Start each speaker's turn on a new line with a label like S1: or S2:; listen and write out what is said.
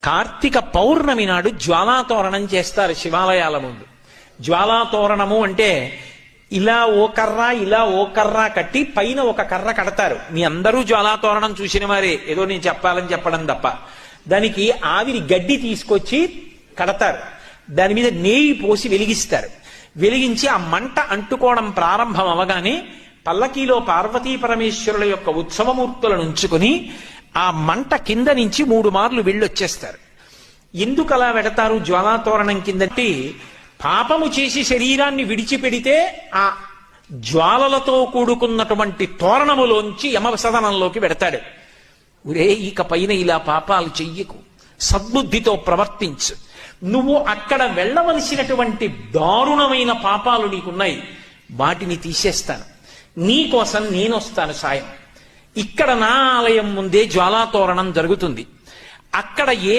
S1: కార్తీక పౌర్ణమి నాడు జ్వాలాతోరణం చేస్తారు శివాలయాల ముందు. జ్వాలాతోరణము అంటే ఇలా ఓ కర్ర కట్టి పైన ఒక కర్ర కడతారు. మీ అందరూ జ్వాలాతోరణం చూసిన వారే, ఏదో నేను చెప్పాలని చెప్పడం తప్ప. దానికి ఆవిరి గడ్డి తీసుకొచ్చి కడతారు. దాని మీద నెయ్యి పోసి వెలిగిస్తారు. వెలిగించి ఆ మంట అంటుకోవడం ప్రారంభం అవగానే పల్లకీలో పార్వతీ పరమేశ్వరుల యొక్క ఉత్సవమూర్తులను ఉంచుకుని ఆ మంట కింద నుంచి 3 మార్లు వెళ్ళొచ్చేస్తారు. ఎందుకు అలా వెడతారు జ్వాలాతోరణం కిందటి? పాపము చేసి శరీరాన్ని విడిచిపెడితే ఆ జ్వాలలతో కూడుకున్నటువంటి తోరణములోంచి యమసదనంలోకి వెడతాడు. ఒరే, ఇక పైన ఇలా పాపాలు చెయ్యకు, సద్బుద్ధితో ప్రవర్తించు, నువ్వు అక్కడ వెళ్ళవలసినటువంటి దారుణమైన పాపాలు నీకున్నాయి, వాటిని తీసేస్తాను, నీకోసం నేనొస్తాను సాయం. ఇక్కడ నా ఆలయం ముందే జ్వాలాతోరణం జరుగుతుంది. అక్కడ ఏ